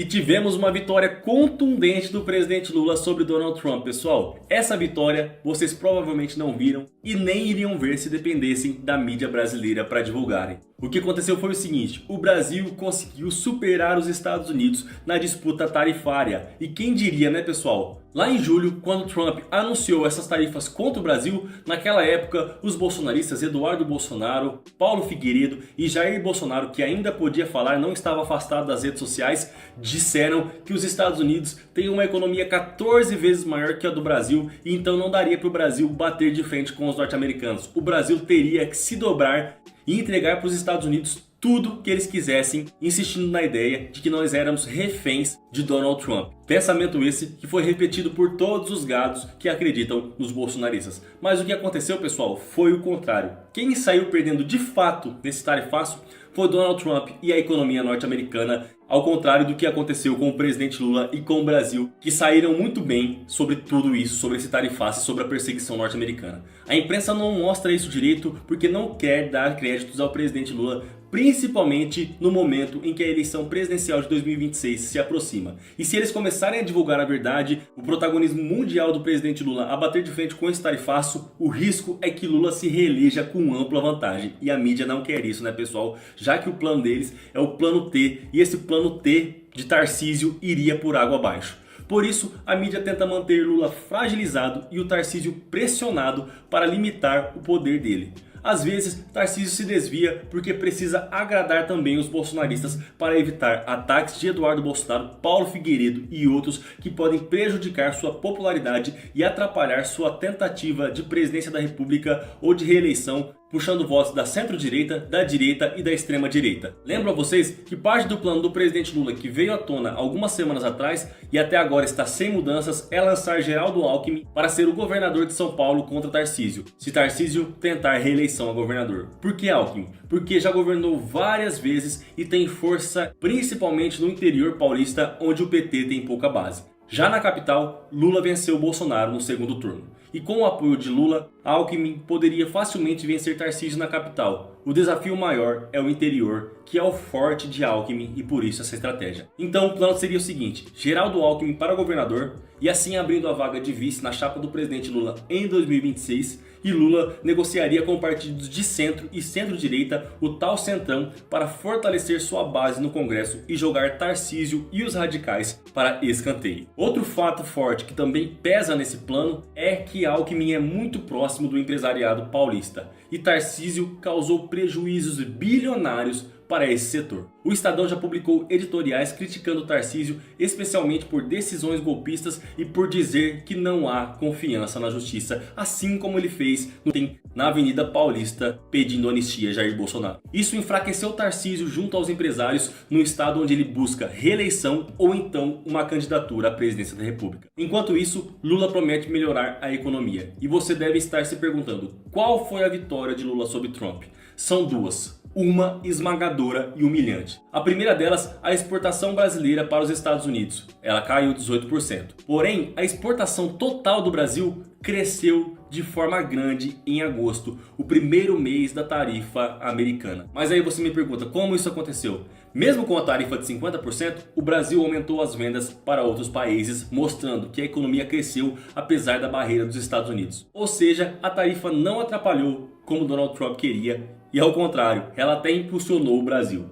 E tivemos uma vitória contundente do presidente Lula sobre Donald Trump, pessoal. Essa vitória vocês provavelmente não viram e nem iriam ver se dependessem da mídia brasileira para divulgarem. O que aconteceu foi o seguinte: o Brasil conseguiu superar os Estados Unidos na disputa tarifária. E quem diria, né, pessoal? Lá em julho, quando Trump anunciou essas tarifas contra o Brasil, naquela época os bolsonaristas Eduardo Bolsonaro, Paulo Figueiredo e Jair Bolsonaro, que ainda podia falar, não estava afastado das redes sociais, disseram que os Estados Unidos têm uma economia 14 vezes maior que a do Brasil e então não daria para o Brasil bater de frente com os norte-americanos. O Brasil teria que se dobrar e entregar para os Estados Unidos tudo que eles quisessem, insistindo na ideia de que nós éramos reféns de Donald Trump. Pensamento esse que foi repetido por todos os gados que acreditam nos bolsonaristas. Mas o que aconteceu, pessoal, foi o contrário. Quem saiu perdendo de fato nesse tarifaço foi Donald Trump e a economia norte-americana, ao contrário do que aconteceu com o presidente Lula e com o Brasil, que saíram muito bem sobre tudo isso, sobre esse tarifaço e sobre a perseguição norte-americana. A imprensa não mostra isso direito porque não quer dar créditos ao presidente Lula, principalmente no momento em que a eleição presidencial de 2026 se aproxima. E se eles começarem a divulgar a verdade, o protagonismo mundial do presidente Lula a bater de frente com esse tarifaço, o risco é que Lula se reeleja com ampla vantagem. E a mídia não quer isso, né, pessoal? Já que o plano deles é o plano T, e esse plano T de Tarcísio iria por água abaixo. Por isso, a mídia tenta manter Lula fragilizado e o Tarcísio pressionado para limitar o poder dele. Às vezes, Tarcísio se desvia porque precisa agradar também os bolsonaristas para evitar ataques de Eduardo Bolsonaro, Paulo Figueiredo e outros que podem prejudicar sua popularidade e atrapalhar sua tentativa de presidência da República ou de reeleição, puxando votos da centro-direita, da direita e da extrema-direita. Lembro a vocês que parte do plano do presidente Lula, que veio à tona algumas semanas atrás e até agora está sem mudanças, é lançar Geraldo Alckmin para ser o governador de São Paulo contra Tarcísio, se Tarcísio tentar reeleição a governador. Por que Alckmin? Porque já governou várias vezes e tem força principalmente no interior paulista, onde o PT tem pouca base. Já na capital, Lula venceu Bolsonaro no segundo turno. E com o apoio de Lula, Alckmin poderia facilmente vencer Tarcísio na capital. O desafio maior é o interior, que é o forte de Alckmin e por isso essa estratégia. Então o plano seria o seguinte: Geraldo Alckmin para governador e assim abrindo a vaga de vice na chapa do presidente Lula em 2026. E Lula negociaria com partidos de centro e centro-direita, o tal centrão, para fortalecer sua base no Congresso e jogar Tarcísio e os radicais para escanteio. Outro fato forte que também pesa nesse plano é que Alckmin é muito próximo do empresariado paulista e Tarcísio causou prejuízos bilionários para esse setor. O Estadão já publicou editoriais criticando Tarcísio, especialmente por decisões golpistas e por dizer que não há confiança na justiça, assim como ele fez na Avenida Paulista pedindo anistia a Jair Bolsonaro. Isso enfraqueceu Tarcísio junto aos empresários no estado onde ele busca reeleição ou então uma candidatura à presidência da República. Enquanto isso, Lula promete melhorar a economia. E você deve estar se perguntando: qual foi a vitória de Lula sobre Trump? São duas. Uma esmagadora e humilhante. A primeira delas, a exportação brasileira para os Estados Unidos. Ela caiu 18%. Porém, a exportação total do Brasil cresceu de forma grande em agosto, o primeiro mês da tarifa americana. Mas aí você me pergunta, como isso aconteceu? Mesmo com a tarifa de 50%, o Brasil aumentou as vendas para outros países, mostrando que a economia cresceu apesar da barreira dos Estados Unidos. Ou seja, a tarifa não atrapalhou como Donald Trump queria, e ao contrário, ela até impulsionou o Brasil.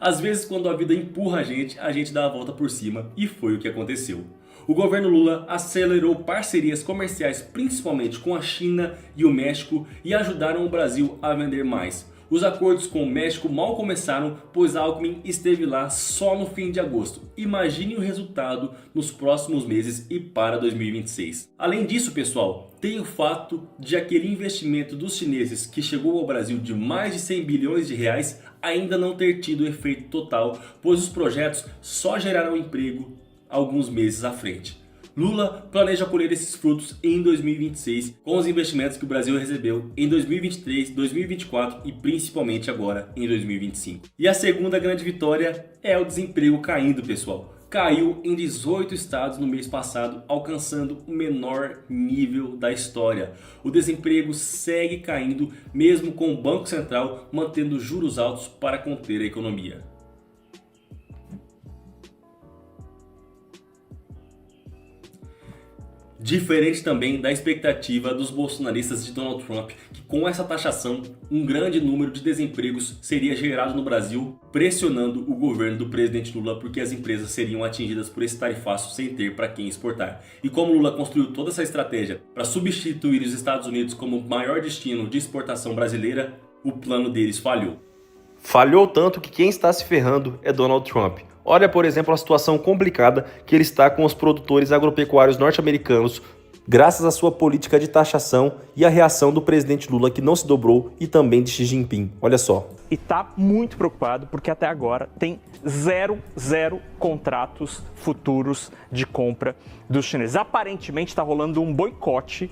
Às vezes, quando a vida empurra a gente dá a volta por cima, e foi o que aconteceu. O governo Lula acelerou parcerias comerciais principalmente com a China e o México e ajudaram o Brasil a vender mais. Os acordos com o México mal começaram, pois Alckmin esteve lá só no fim de agosto. Imagine o resultado nos próximos meses e para 2026. Além disso, pessoal, tem o fato de aquele investimento dos chineses que chegou ao Brasil de mais de 100 bilhões de reais ainda não ter tido efeito total, pois os projetos só geraram emprego alguns meses à frente. Lula planeja colher esses frutos em 2026 com os investimentos que o Brasil recebeu em 2023, 2024 e principalmente agora em 2025. E a segunda grande vitória é o desemprego caindo, pessoal. Caiu em 18 estados no mês passado, alcançando o menor nível da história. O desemprego segue caindo, mesmo com o Banco Central mantendo juros altos para conter a economia. Diferente também da expectativa dos bolsonaristas de Donald Trump, que com essa taxação, um grande número de desempregos seria gerado no Brasil, pressionando o governo do presidente Lula porque as empresas seriam atingidas por esse tarifaço sem ter para quem exportar. E como Lula construiu toda essa estratégia para substituir os Estados Unidos como maior destino de exportação brasileira, o plano deles falhou. Falhou tanto que quem está se ferrando é Donald Trump. Olha, por exemplo, a situação complicada que ele está com os produtores agropecuários norte-americanos, graças à sua política de taxação e a reação do presidente Lula, que não se dobrou, e também de Xi Jinping. Olha só. E está muito preocupado porque até agora tem zero contratos futuros de compra dos chineses. Aparentemente está rolando um boicote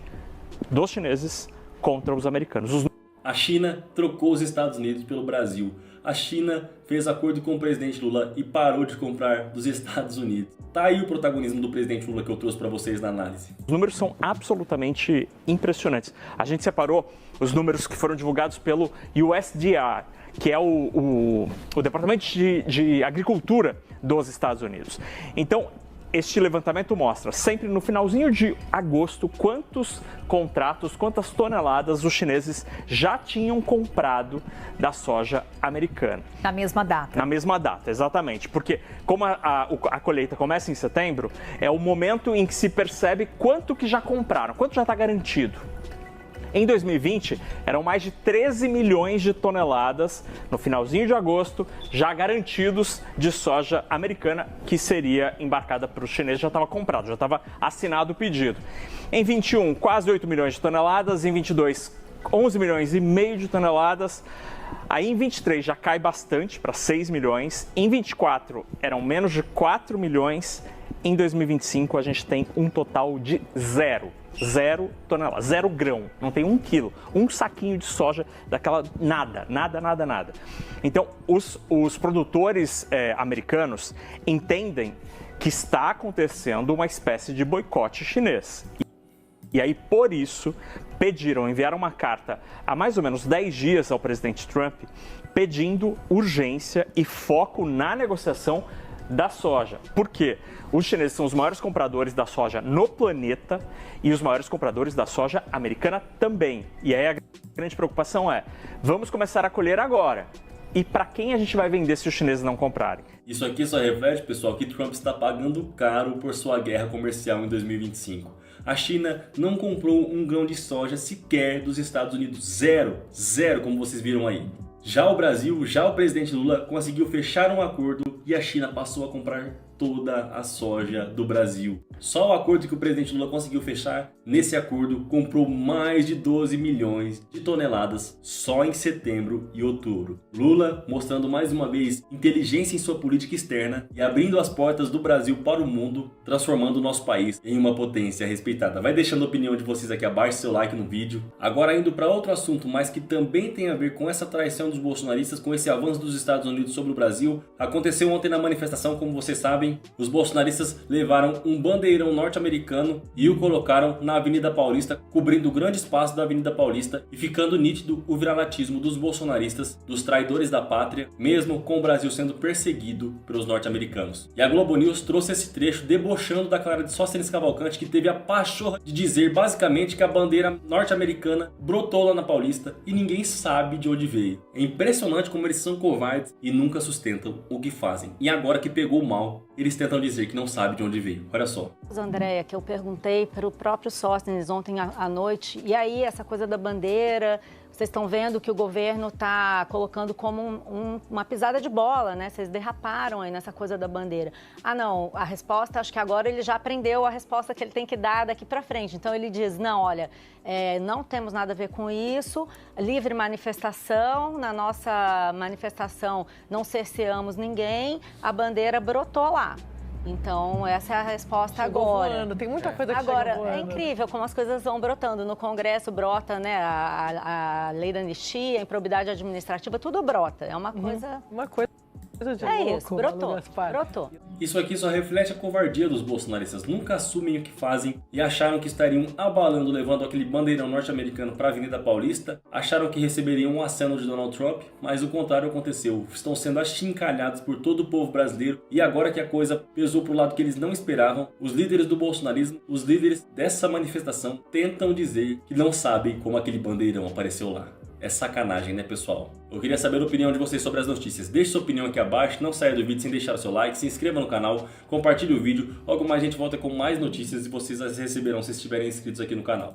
dos chineses contra os americanos. A China trocou os Estados Unidos pelo Brasil. A China fez acordo com o presidente Lula e parou de comprar dos Estados Unidos. Tá aí o protagonismo do presidente Lula que eu trouxe para vocês na análise. Os números são absolutamente impressionantes. A gente separou os números que foram divulgados pelo USDA, que é o Departamento de Agricultura dos Estados Unidos. Então, este levantamento mostra, sempre no finalzinho de agosto, quantos contratos, quantas toneladas os chineses já tinham comprado da soja americana. Na mesma data. Na mesma data, exatamente. Porque como a colheita começa em setembro, é o momento em que se percebe quanto que já compraram, quanto já está garantido. Em 2020, eram mais de 13 milhões de toneladas, no finalzinho de agosto, já garantidos de soja americana, que seria embarcada para os chineses, já estava comprado, já estava assinado o pedido. Em 21, quase 8 milhões de toneladas, em 22, 11 milhões e meio de toneladas. Aí em 23 já cai bastante, para 6 milhões. Em 24, eram menos de 4 milhões. Em 2025, a gente tem um total de zero tonelada, 0 grão, não tem 1 quilo, um saquinho de soja daquela, nada. Então, os produtores americanos entendem que está acontecendo uma espécie de boicote chinês. E aí, por isso, enviaram uma carta há mais ou menos 10 dias ao presidente Trump, pedindo urgência e foco na negociação da soja. Por quê? Os chineses são os maiores compradores da soja no planeta e os maiores compradores da soja americana também. E aí a grande preocupação é, vamos começar a colher agora. E para quem a gente vai vender se os chineses não comprarem? Isso aqui só reflete, pessoal, que Trump está pagando caro por sua guerra comercial em 2025. A China não comprou um grão de soja sequer dos Estados Unidos. Zero, como vocês viram aí. Já o Brasil, já o presidente Lula conseguiu fechar um acordo e a China passou a comprar toda a soja do Brasil. Só o acordo que o presidente Lula conseguiu fechar, nesse acordo comprou mais de 12 milhões de toneladas só em setembro e outubro. Lula mostrando mais uma vez inteligência em sua política externa e abrindo as portas do Brasil para o mundo, transformando o nosso país em uma potência respeitada. Vai deixando a opinião de vocês aqui abaixo, seu like no vídeo. Agora indo para outro assunto, mas que também tem a ver com essa traição dos bolsonaristas, com esse avanço dos Estados Unidos sobre o Brasil. Aconteceu ontem na manifestação, como vocês sabem, os bolsonaristas levaram um bandeirão norte-americano e o colocaram na Avenida Paulista, cobrindo o grande espaço da Avenida Paulista e ficando nítido o viralatismo dos bolsonaristas, dos traidores da pátria, mesmo com o Brasil sendo perseguido pelos norte-americanos. E a Globo News trouxe esse trecho debochando da Clara de Sóstenes Cavalcante, que teve a pachorra de dizer basicamente que a bandeira norte-americana brotou lá na Paulista e ninguém sabe de onde veio. É impressionante como eles são covardes e nunca sustentam o que fazem. E agora que pegou mal, eles tentam dizer que não sabem de onde veio. Olha só. Andréia, que eu perguntei para o próprio Sóstenes ontem à noite, e aí essa coisa da bandeira, vocês estão vendo que o governo está colocando como uma pisada de bola, né? Vocês derraparam aí nessa coisa da bandeira. Ah, não, a resposta, acho que agora ele já aprendeu a resposta que ele tem que dar daqui para frente. Então ele diz, não, olha, não temos nada a ver com isso, livre manifestação, na nossa manifestação não cerceamos ninguém, a bandeira brotou lá. Então, essa é a resposta agora. Voando. Tem muita coisa que agora, chega voando. É incrível como as coisas vão brotando. No Congresso brota, né, a lei da anistia, a improbidade administrativa, tudo brota. É uma coisa... Uma coisa É isso, brotou. Isso aqui só reflete a covardia dos bolsonaristas. Nunca assumem o que fazem e acharam que estariam abalando, levando aquele bandeirão norte-americano para a Avenida Paulista. Acharam que receberiam um aceno de Donald Trump, mas o contrário aconteceu. Estão sendo achincalhados por todo o povo brasileiro e agora que a coisa pesou para o lado que eles não esperavam, os líderes do bolsonarismo, os líderes dessa manifestação tentam dizer que não sabem como aquele bandeirão apareceu lá. É sacanagem, né, pessoal? Eu queria saber a opinião de vocês sobre as notícias. Deixe sua opinião aqui abaixo, não saia do vídeo sem deixar o seu like, se inscreva no canal, compartilhe o vídeo. Logo mais a gente volta com mais notícias e vocês as receberão se estiverem inscritos aqui no canal.